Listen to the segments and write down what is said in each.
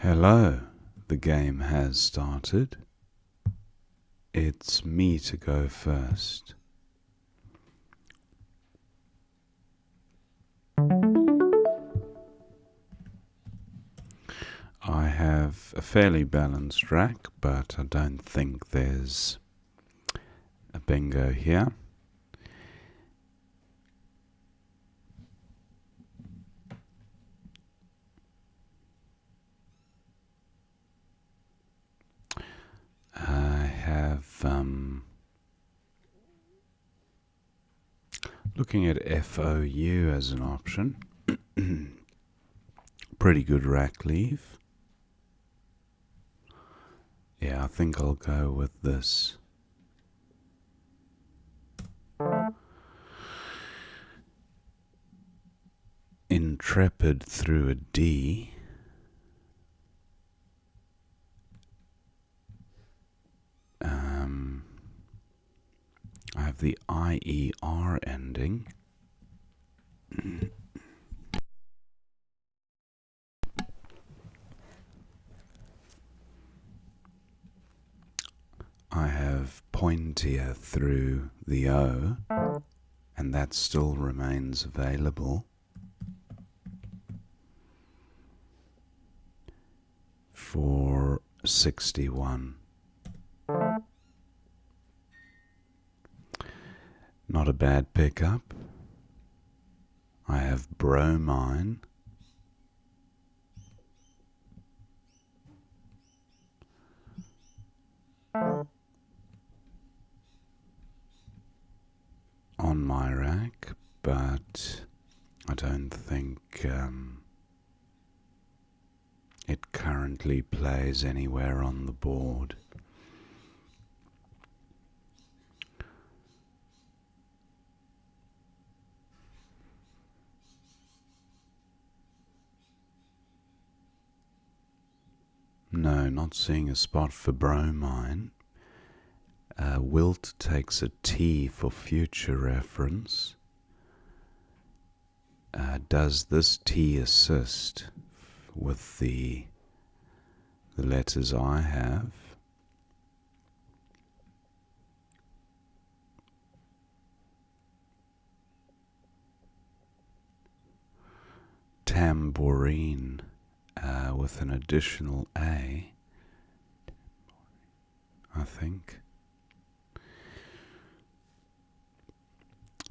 Hello, the game has started. It's me to go first. I have a fairly balanced rack, but I don't think there's a bingo here. I have, looking at FOU as an option. Pretty good rack leave. Yeah, I think I'll go with this. Intrepid through a D. I have the IER ending. I have pointier through the O, and that still remains available. For 61. Not a bad pickup. I have bromine. On my rack, but I don't think it currently plays anywhere on the board. No, not seeing a spot for bromine. Wilt takes a T for future reference. Does this T assist with the letters I have? Tambourine with an additional A, I think.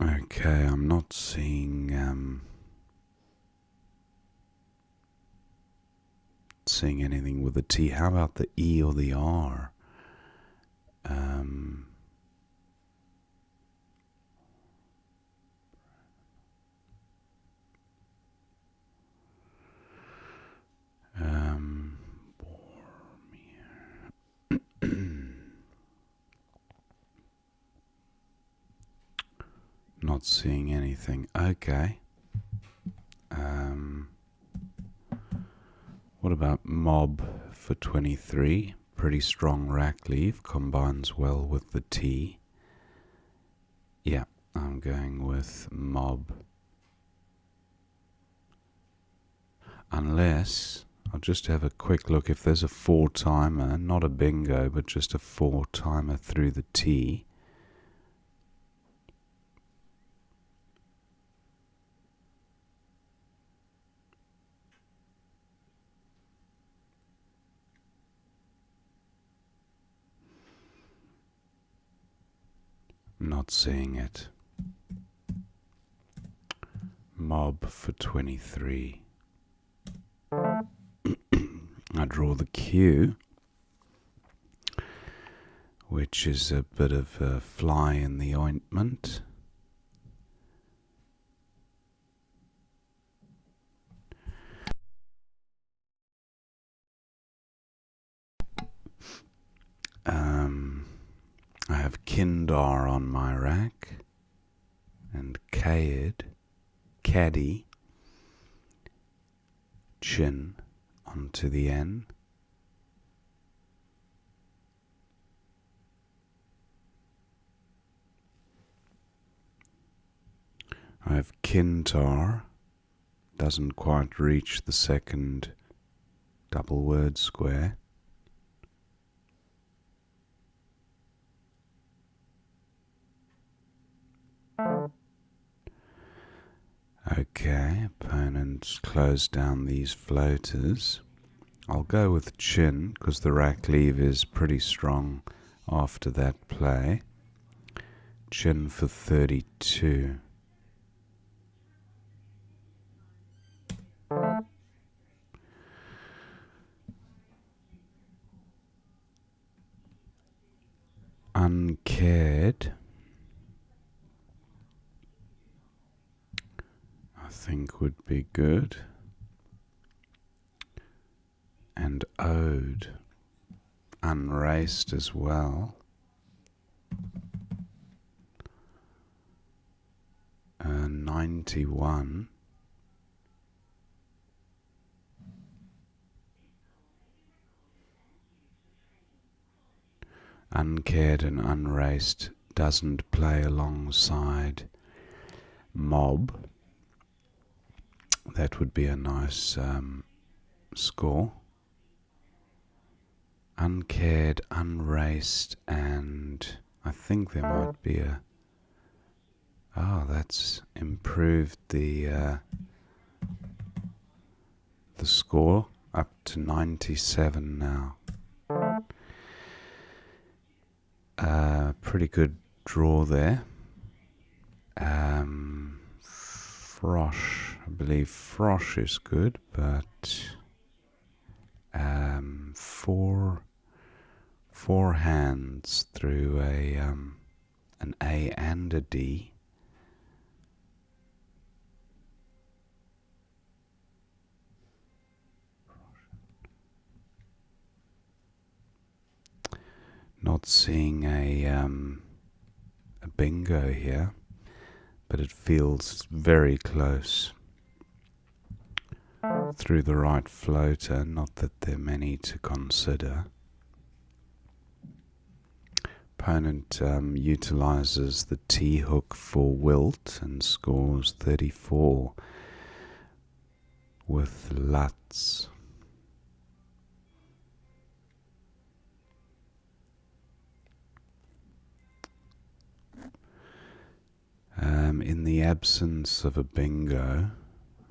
Okay, I'm not seeing anything with a T. How about the E or the R? Not seeing anything. Okay. What about mob for 23? Pretty strong rack leave, combines well with the T. Yeah, I'm going with mob. Unless, I'll just have a quick look if there's a 4-timer, not a bingo, but just a 4-timer through the T. Not seeing it. Mob for 23. I draw the Q, which is a bit of a fly in the ointment. I have Kindar on my rack and Caddy, Chin onto the N. I have Kintar, doesn't quite reach the second double word square. Okay, opponents close down these floaters. I'll go with chin because the rack leave is pretty strong after that play. Chin for 32. Uncared, I think would be good. And owed, unraced as well. 91. Uncared and unraced doesn't play alongside mob. That would be a nice score. Uncared, unraced, and I think there might be a... Oh, that's improved the score up to 97 now. Pretty good draw there. Frosh, I believe Frosh is good, but four hands through an A and a D. Not seeing a bingo here, but it feels very close. Through the right floater, not that there are many to consider. Opponent utilizes the T-hook for wilt and scores 34 with Lutz. In the absence of a bingo,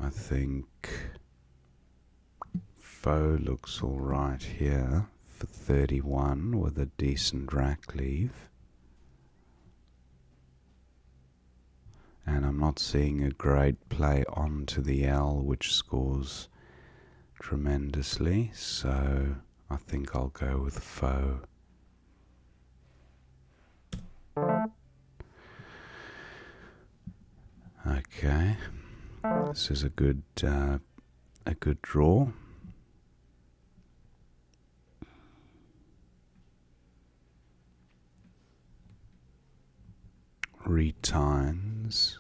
I think Foe looks alright here for 31 with a decent rack leave. And I'm not seeing a great play onto the L, which scores tremendously, so I think I'll go with Foe. Okay, this is a good draw. Retines.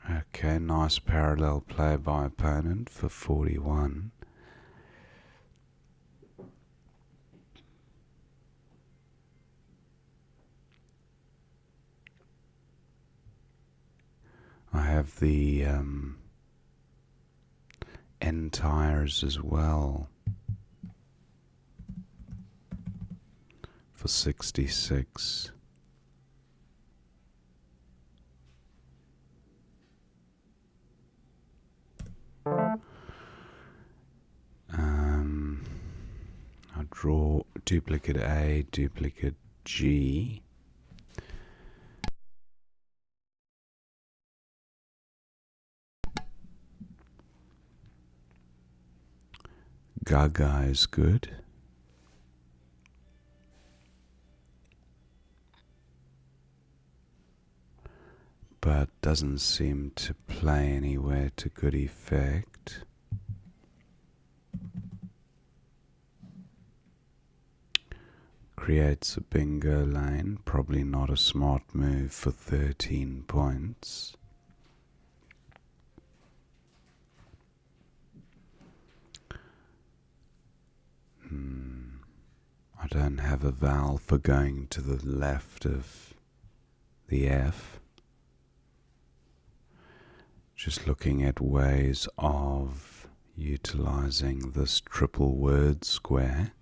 Okay, nice parallel play by opponent for 41. I have the end tires as well for 66. I draw duplicate A, duplicate G. Gaga is good. But doesn't seem to play anywhere to good effect. Creates a bingo lane, probably not a smart move for 13 points. I don't have a vowel for going to the left of the F. Just looking at ways of utilizing this triple word square.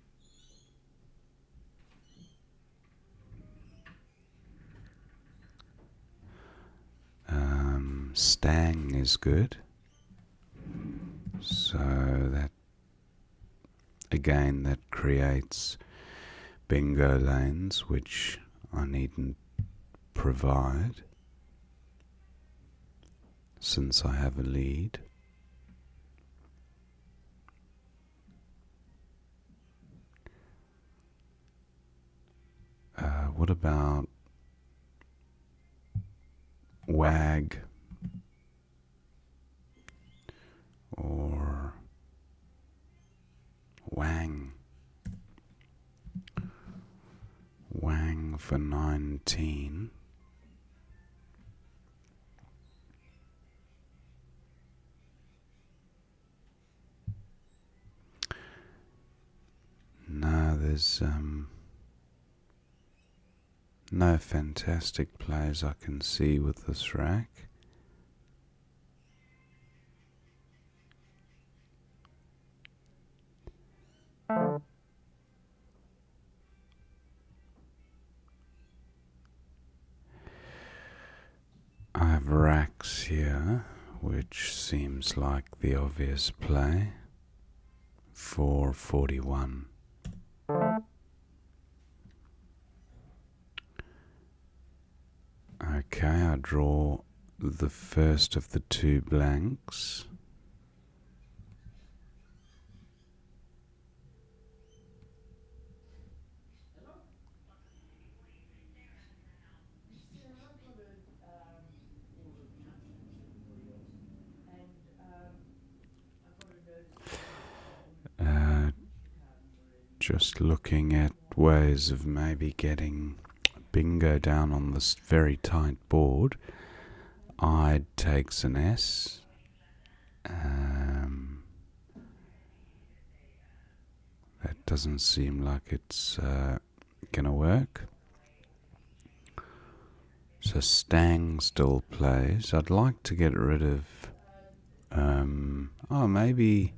Stang is good. So that again, that creates bingo lanes, which I needn't provide since I have a lead. What about wag or wang? Wang for 19. No, there's no fantastic plays I can see with this rack. I have racks here, which seems like the obvious play for 41. Okay, I draw the first of the two blanks. Just looking at ways of maybe getting bingo down on this very tight board. I takes an S. That doesn't seem like it's gonna work. So Stang still plays. I'd like to get rid of maybe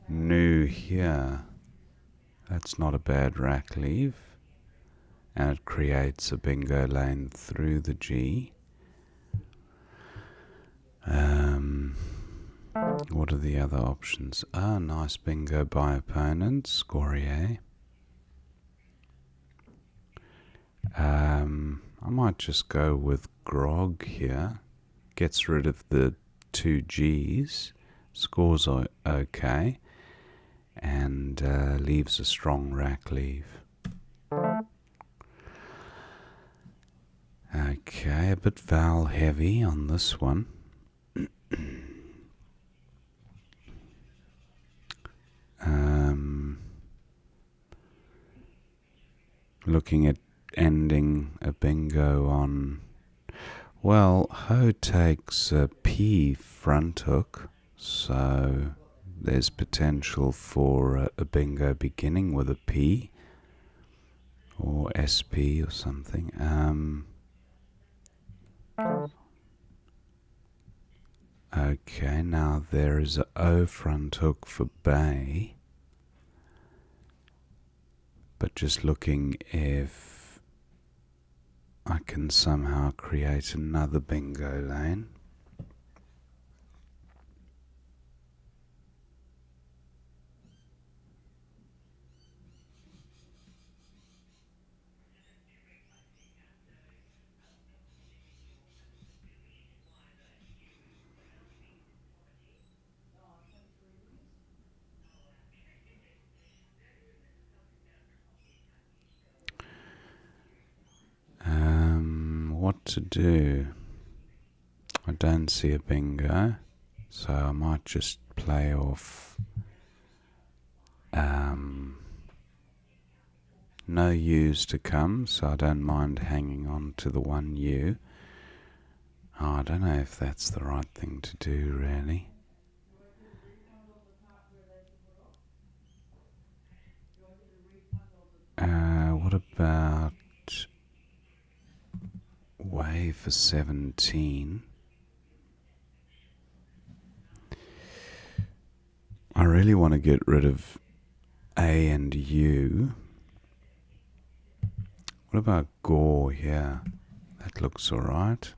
New here. That's not a bad rack leave. And it creates a bingo lane through the G. What are the other options? Nice bingo by opponent, Scorier. I might just go with Grog here. Gets rid of the two G's, scores okay, and leaves a strong rack leave. Okay, a bit vowel heavy on this one. Looking at ending a bingo on, well, Ho takes a P front hook, so there's potential for a bingo beginning with a P or SP or something. Okay, now there is a O front hook for Bay, but just looking if I can somehow create another bingo lane. What to do? I don't see a bingo, so I might just play off no U's to come, so I don't mind hanging on to the one U. I don't know if that's the right thing to do, really. What about wave for 17? I really want to get rid of A and U. What about Gore here? That looks alright.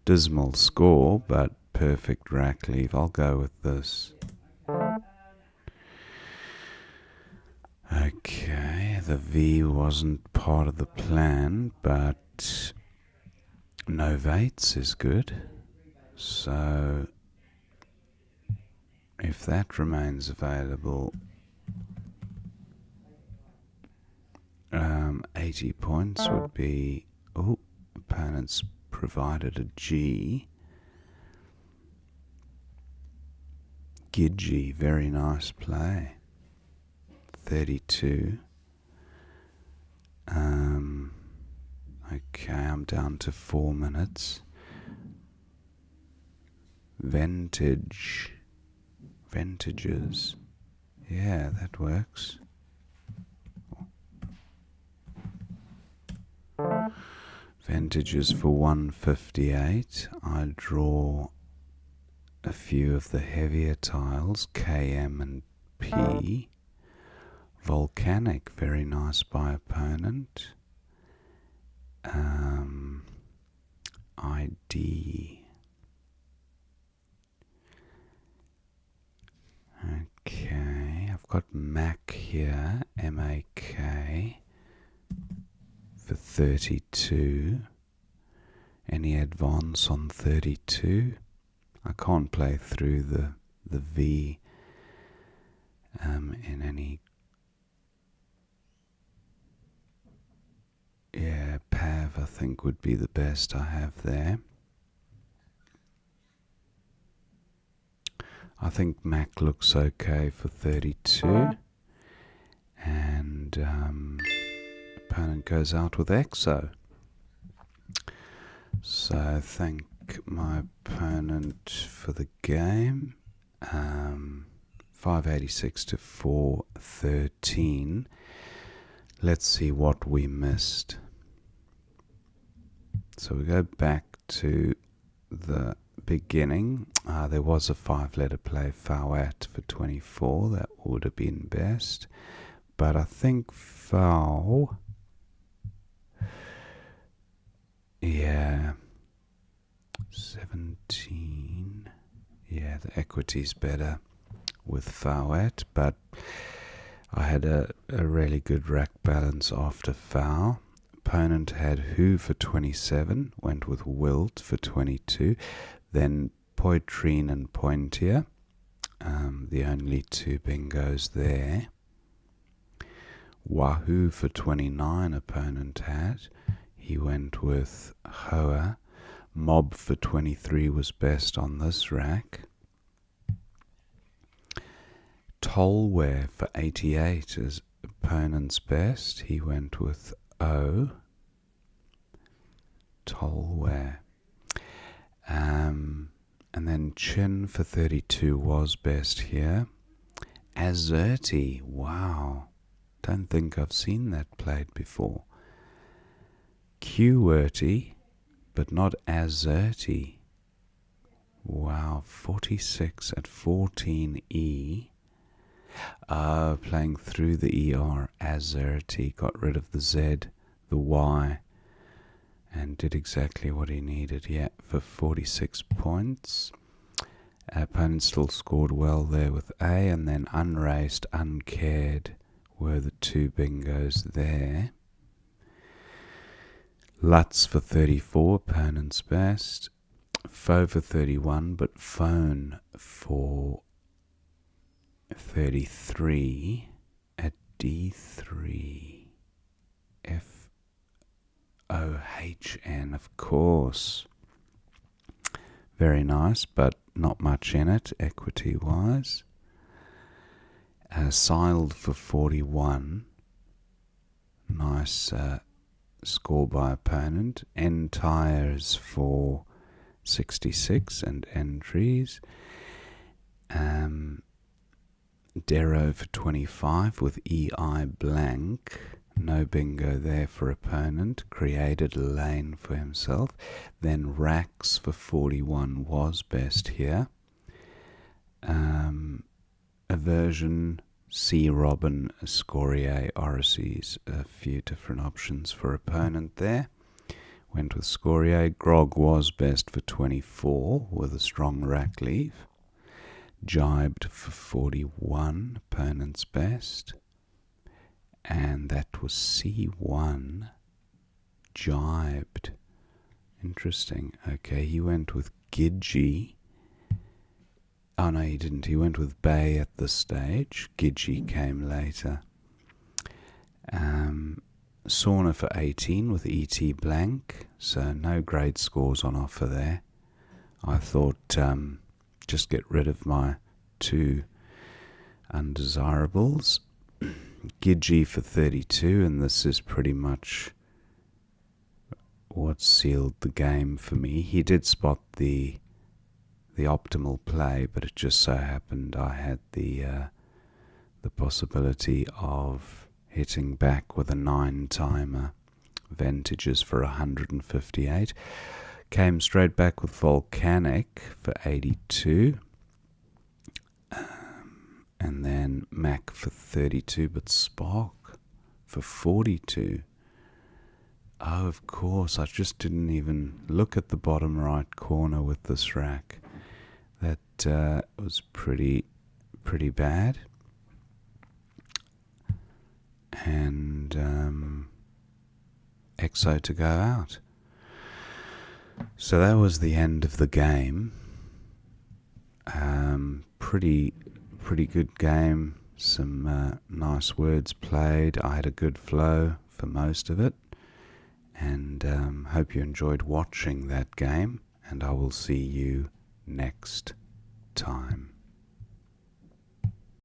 Dismal score, but perfect rack leave. I'll go with this. Okay, the V wasn't part of the plan, but no vates is good. So if that remains available, 80 points would be... Oh, opponents provided a G. Gidgee, very nice play. 32. Okay, I'm down to 4 minutes. Vintages. Yeah, that works. Vintages for 158. I draw a few of the heavier tiles, K, M and P. Volcanic, very nice by opponent. ID. Okay, I've got Mac here, M-A-K, for 32. Any advance on 32? I can't play through the V in any... Yeah, Pav I think would be the best I have there. I think Mac looks okay for 32. And opponent goes out with EXO. So thank my opponent for the game. 586 to 413. Let's see what we missed. So we go back to the beginning. There was a 5-letter play, Fauat for 24. That would have been best. But I think Fau... Yeah. 17. Yeah, the equity's better with Fauat, but I had a really good rack balance after Fau. Opponent had Who for 27, went with Wilt for 22, then Poitrine and Pointier, the only two bingos there. Wahoo for 29 opponent had, he went with Hoa. Mob for 23 was best on this rack. Tollware for 88 is opponent's best, he went with O. Tollware. And then Chin for 32 was best here. Azerty, wow. Don't think I've seen that played before. QWERTY, but not Azerty. Wow, 46 at 14E. Playing through the ER, Azerty, got rid of the Z, the Y, and did exactly what he needed, yeah, for 46 points. Opponent still scored well there with A, and then Unraced, Uncared were the two bingos there. Lutz for 34, opponent's best. Foe for 31, but Phone for 33 at D3. F-O-H-N, of course. Very nice, but not much in it, equity-wise. Seiled for 41. Nice score by opponent. N Tires for 66 and entries. Darrow for 25 with EI blank. No bingo there for opponent. Created a lane for himself. Then Rax for 41 was best here. aversion, sea robin, scoria, orices, a few different options for opponent there. Went with scoria. Grog was best for 24 with a strong rack leave. Jibed for 41, opponent's best. And that was C1, jibed. Interesting. Okay, he went with Gidgee. Oh no, he didn't. He went with Bay at this stage. Gidgee came later. Sauna for 18 with E.T. blank, so no grade scores on offer there. I thought just get rid of my two undesirables. Gidgee for 32, and this is pretty much what sealed the game for me. He did spot the optimal play, but it just so happened I had the possibility of hitting back with a 9-timer. Vantages for 158. Came straight back with Volcanic for 82. And then Mac for 32, but Spark for 42. Oh, of course, I just didn't even look at the bottom right corner with this rack. That was pretty bad. And Exo to go out. So that was the end of the game. Pretty good game. Some nice words played. I had a good flow for most of it. And hope you enjoyed watching that game. And I will see you next time.